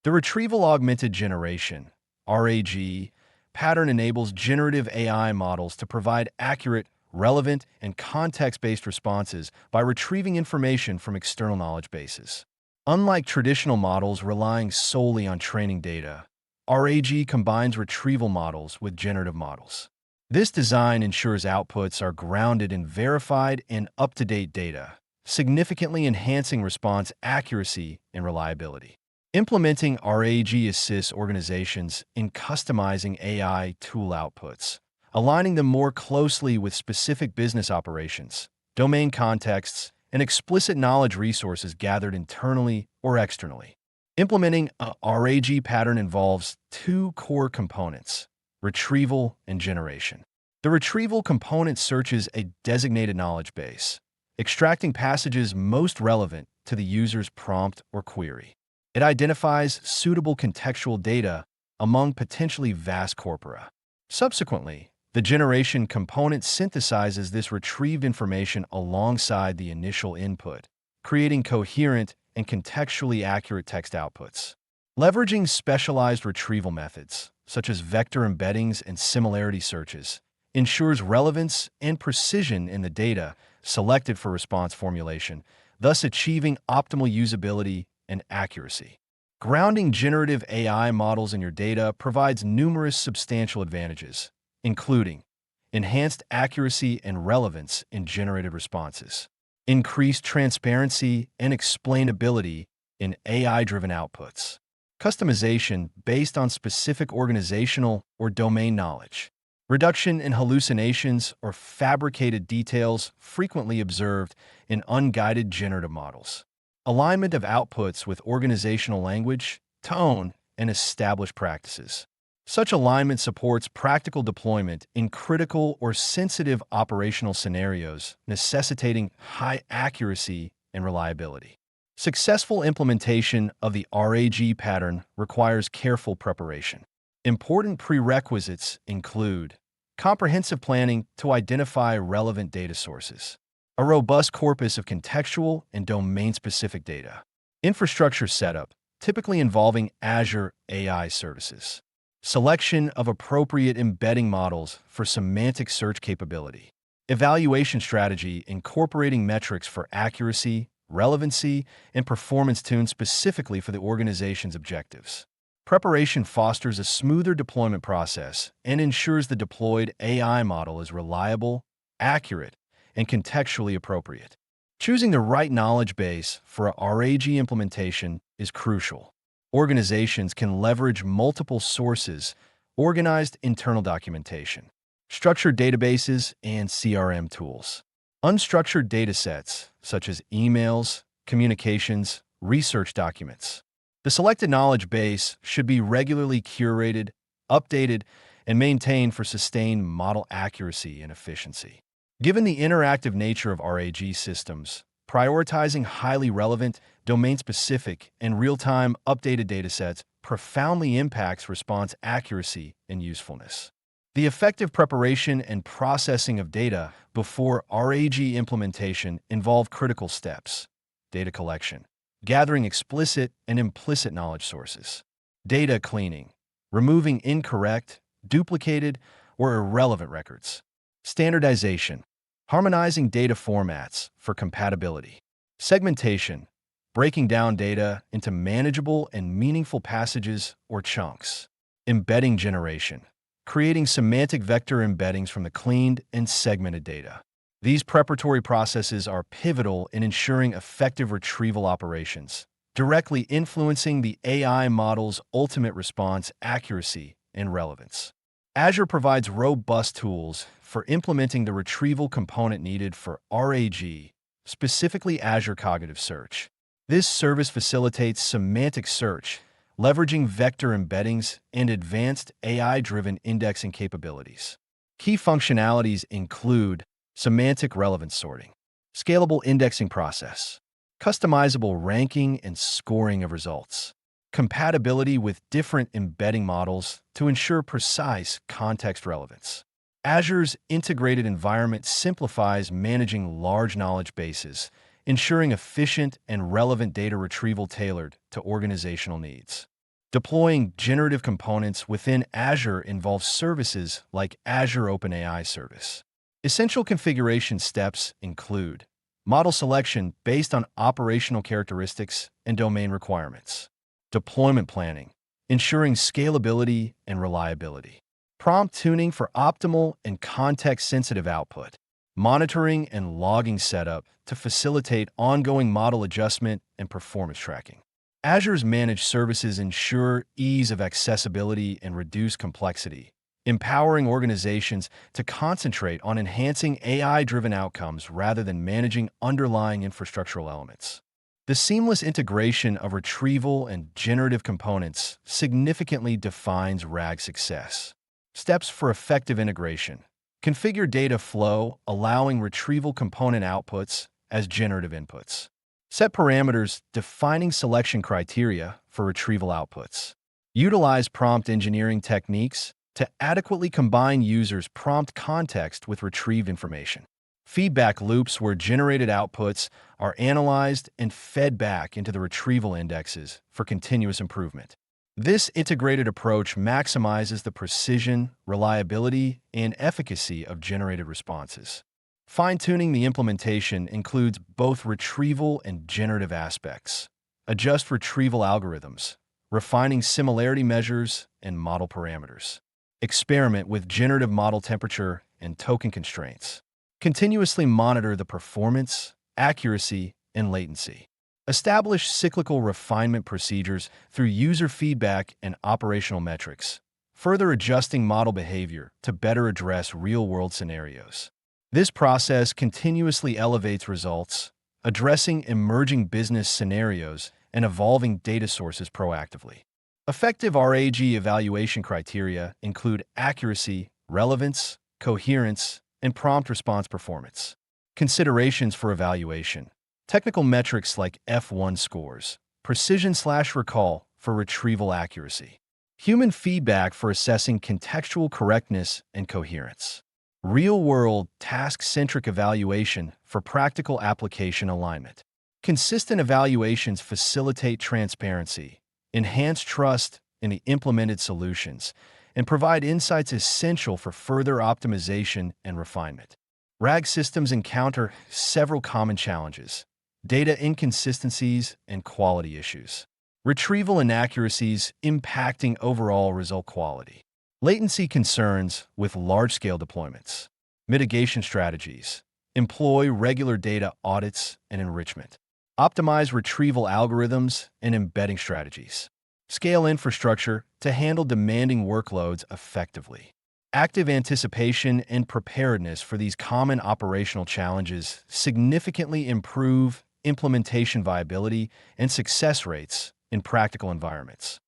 The Retrieval Augmented Generation (RAG) pattern enables generative AI models to provide accurate, relevant, and context-based responses by retrieving information from external knowledge bases. Unlike traditional models relying solely on training data, RAG combines retrieval models with generative models. This design ensures outputs are grounded in verified and up-to-date data, significantly enhancing response accuracy and reliability. Implementing RAG assists organizations in customizing AI tool outputs, aligning them more closely with specific business operations, domain contexts, and explicit knowledge resources gathered internally or externally. Implementing a RAG pattern involves two core components: retrieval and generation. The retrieval component searches a designated knowledge base, extracting passages most relevant to the user's prompt or query. It identifies suitable contextual data among potentially vast corpora. Subsequently, the generation component synthesizes this retrieved information alongside the initial input, creating coherent and contextually accurate text outputs. Leveraging specialized retrieval methods, such as vector embeddings and similarity searches, ensures relevance and precision in the data selected for response formulation, thus achieving optimal usability and accuracy. Grounding generative AI models in your data provides numerous substantial advantages, including enhanced accuracy and relevance in generated responses, increased transparency and explainability in AI-driven outputs, customization based on specific organizational or domain knowledge, reduction in hallucinations or fabricated details frequently observed in unguided generative models, alignment of outputs with organizational language, tone, and established practices. Such alignment supports practical deployment in critical or sensitive operational scenarios, necessitating high accuracy and reliability. Successful implementation of the RAG pattern requires careful preparation. Important prerequisites include comprehensive planning to identify relevant data sources, a robust corpus of contextual and domain-specific data, infrastructure setup, typically involving Azure AI services, selection of appropriate embedding models for semantic search capability, evaluation strategy incorporating metrics for accuracy, relevancy, and performance tuned specifically for the organization's objectives. Preparation fosters a smoother deployment process and ensures the deployed AI model is reliable, accurate, and contextually appropriate. Choosing the right knowledge base for a RAG implementation is crucial. Organizations can leverage multiple sources, organized internal documentation, structured databases, and CRM tools. Unstructured datasets, such as emails, communications, research documents. The selected knowledge base should be regularly curated, updated, and maintained for sustained model accuracy and efficiency. Given the interactive nature of RAG systems, prioritizing highly relevant, domain-specific, and real-time updated datasets profoundly impacts response accuracy and usefulness. The effective preparation and processing of data before RAG implementation involve critical steps: data collection, gathering explicit and implicit knowledge sources, data cleaning, removing incorrect, duplicated, or irrelevant records, standardization, harmonizing data formats for compatibility, segmentation, breaking down data into manageable and meaningful passages or chunks, embedding generation, creating semantic vector embeddings from the cleaned and segmented data. These preparatory processes are pivotal in ensuring effective retrieval operations, directly influencing the AI model's ultimate response accuracy and relevance. Azure provides robust tools for implementing the retrieval component needed for RAG, specifically Azure Cognitive Search. This service facilitates semantic search, leveraging vector embeddings and advanced AI-driven indexing capabilities. Key functionalities include semantic relevance sorting, scalable indexing process, customizable ranking and scoring of results, compatibility with different embedding models to ensure precise context relevance. Azure's integrated environment simplifies managing large knowledge bases, ensuring efficient and relevant data retrieval tailored to organizational needs. Deploying generative components within Azure involves services like Azure OpenAI Service. Essential configuration steps include model selection based on operational characteristics and domain requirements, deployment planning, ensuring scalability and reliability, prompt tuning for optimal and context-sensitive output, monitoring and logging setup to facilitate ongoing model adjustment and performance tracking. Azure's managed services ensure ease of accessibility and reduce complexity, empowering organizations to concentrate on enhancing AI-driven outcomes rather than managing underlying infrastructural elements. The seamless integration of retrieval and generative components significantly defines RAG's success. Steps for effective integration. Configure data flow, allowing retrieval component outputs as generative inputs. Set parameters defining selection criteria for retrieval outputs. Utilize prompt engineering techniques to adequately combine users' prompt context with retrieved information. Feedback loops where generated outputs are analyzed and fed back into the retrieval indexes for continuous improvement. This integrated approach maximizes the precision, reliability, and efficacy of generated responses. Fine-tuning the implementation includes both retrieval and generative aspects. Adjust retrieval algorithms, refining similarity measures and model parameters. Experiment with generative model temperature and token constraints. Continuously monitor the performance, accuracy, and latency. Establish cyclical refinement procedures through user feedback and operational metrics, further adjusting model behavior to better address real-world scenarios. This process continuously elevates results, addressing emerging business scenarios and evolving data sources proactively. Effective RAG evaluation criteria include accuracy, relevance, coherence, and prompt response performance. Considerations for evaluation. Technical metrics like F1 scores, precision/recall for retrieval accuracy, human feedback for assessing contextual correctness and coherence, real-world task-centric evaluation for practical application alignment. Consistent evaluations facilitate transparency, enhance trust in the implemented solutions, and provide insights essential for further optimization and refinement. RAG systems encounter several common challenges: data inconsistencies and quality issues, retrieval inaccuracies impacting overall result quality, latency concerns with large-scale deployments, mitigation strategies, employ regular data audits and enrichment, optimize retrieval algorithms and embedding strategies, scale infrastructure to handle demanding workloads effectively. Active anticipation and preparedness for these common operational challenges significantly improve implementation viability and success rates in practical environments.